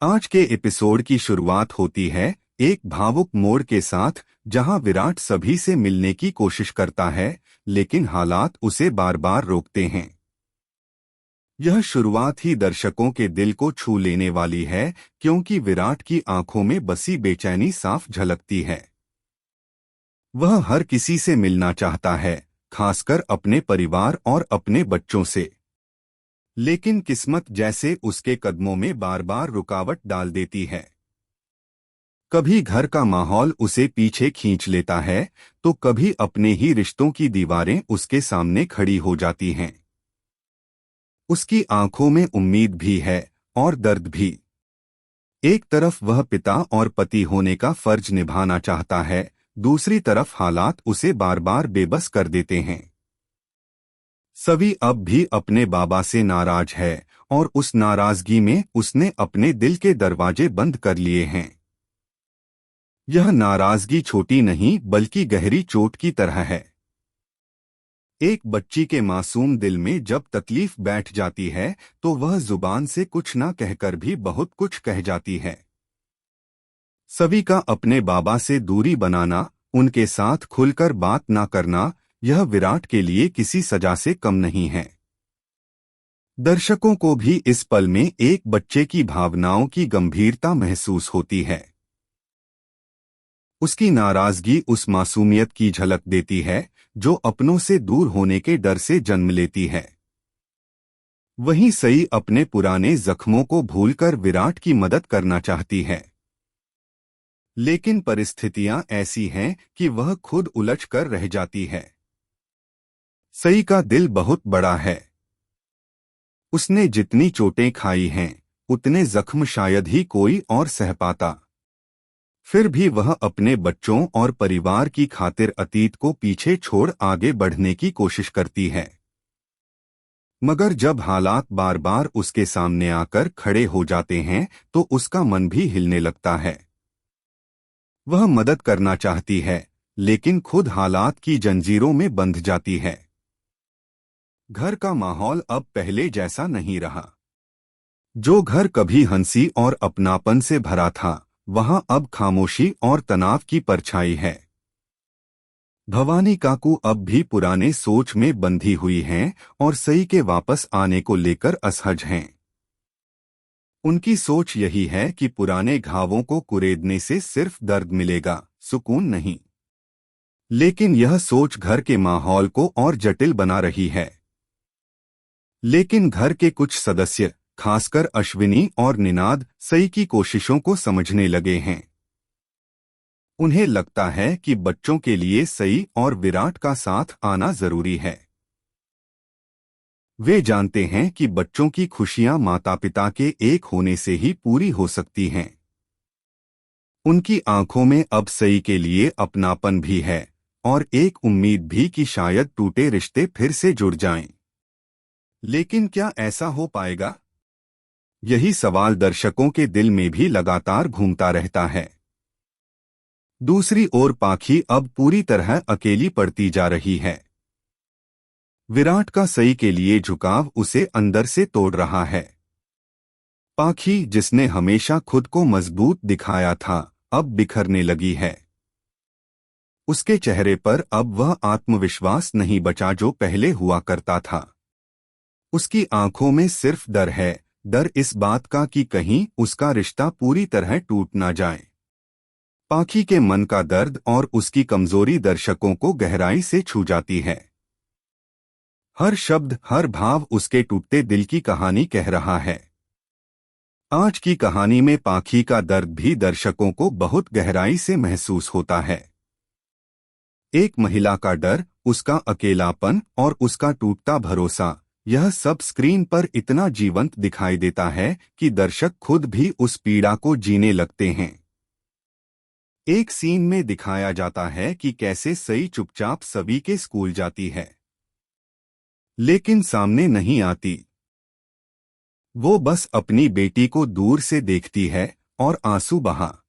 आज के एपिसोड की शुरुआत होती है एक भावुक मोड़ के साथ, जहां विराट सभी से मिलने की कोशिश करता है, लेकिन हालात उसे बार बार रोकते हैं। यह शुरुआत ही दर्शकों के दिल को छू लेने वाली है, क्योंकि विराट की आंखों में बसी बेचैनी साफ झलकती है। वह हर किसी से मिलना चाहता है, खासकर अपने परिवार और अपने बच्चों से। लेकिन किस्मत जैसे उसके कदमों में बार बार रुकावट डाल देती है। कभी घर का माहौल उसे पीछे खींच लेता है, तो कभी अपने ही रिश्तों की दीवारें उसके सामने खड़ी हो जाती हैं। उसकी आंखों में उम्मीद भी है और दर्द भी। एक तरफ वह पिता और पति होने का फर्ज निभाना चाहता है, दूसरी तरफ हालात उसे बार बार बेबस कर देते हैं। सभी अब भी अपने बाबा से नाराज है, और उस नाराजगी में उसने अपने दिल के दरवाजे बंद कर लिए हैं। यह नाराजगी छोटी नहीं बल्कि गहरी चोट की तरह है। एक बच्ची के मासूम दिल में जब तकलीफ बैठ जाती है, तो वह जुबान से कुछ ना कहकर भी बहुत कुछ कह जाती है। सभी का अपने बाबा से दूरी बनाना, उनके साथ खुलकर बात ना करना, यह विराट के लिए किसी सजा से कम नहीं है। दर्शकों को भी इस पल में एक बच्चे की भावनाओं की गंभीरता महसूस होती है। उसकी नाराजगी उस मासूमियत की झलक देती है, जो अपनों से दूर होने के डर से जन्म लेती है। वहीं सई अपने पुराने जख्मों को भूलकर विराट की मदद करना चाहती है। लेकिन परिस्थितियां ऐसी हैं कि वह खुद उलझ कर रह जाती है। सई का दिल बहुत बड़ा है। उसने जितनी चोटें खाई हैं, उतने जख्म शायद ही कोई और सह पाता। फिर भी वह अपने बच्चों और परिवार की खातिर अतीत को पीछे छोड़ आगे बढ़ने की कोशिश करती है। मगर जब हालात बार बार उसके सामने आकर खड़े हो जाते हैं, तो उसका मन भी हिलने लगता है। वह मदद करना चाहती है, लेकिन खुद हालात की जंजीरों में बंध जाती है। घर का माहौल अब पहले जैसा नहीं रहा। जो घर कभी हंसी और अपनापन से भरा था, वहां अब खामोशी और तनाव की परछाई है। भवानी काकू अब भी पुराने सोच में बंधी हुई हैं और सई के वापस आने को लेकर असहज हैं। उनकी सोच यही है कि पुराने घावों को कुरेदने से सिर्फ दर्द मिलेगा, सुकून नहीं। लेकिन यह सोच घर के माहौल को और जटिल बना रही है। लेकिन घर के कुछ सदस्य, खासकर अश्विनी और निनाद, सई की कोशिशों को समझने लगे हैं। उन्हें लगता है कि बच्चों के लिए सई और विराट का साथ आना जरूरी है। वे जानते हैं कि बच्चों की खुशियां माता-पिता के एक होने से ही पूरी हो सकती हैं। उनकी आंखों में अब सई के लिए अपनापन भी है, और एक उम्मीद भी कि शायद टूटे रिश्ते फिर से जुड़ जाएं। लेकिन क्या ऐसा हो पाएगा? यही सवाल दर्शकों के दिल में भी लगातार घूमता रहता है। दूसरी ओर पाखी अब पूरी तरह अकेली पड़ती जा रही है। विराट का सई के लिए झुकाव उसे अंदर से तोड़ रहा है। पाखी, जिसने हमेशा खुद को मजबूत दिखाया था, अब बिखरने लगी है। उसके चेहरे पर अब वह आत्मविश्वास नहीं बचा जो पहले हुआ करता था। उसकी आंखों में सिर्फ डर है, डर इस बात का कि कहीं उसका रिश्ता पूरी तरह टूट ना जाए। पाखी के मन का दर्द और उसकी कमजोरी दर्शकों को गहराई से छू जाती है। हर शब्द, हर भाव उसके टूटते दिल की कहानी कह रहा है। आज की कहानी में पाखी का दर्द भी दर्शकों को बहुत गहराई से महसूस होता है। एक महिला का डर, उसका अकेलापन और उसका टूटता भरोसा, यह सब स्क्रीन पर इतना जीवंत दिखाई देता है कि दर्शक खुद भी उस पीड़ा को जीने लगते हैं। एक सीन में दिखाया जाता है कि कैसे सई चुपचाप सभी के स्कूल जाती है, लेकिन सामने नहीं आती। वो बस अपनी बेटी को दूर से देखती है और आंसू बहा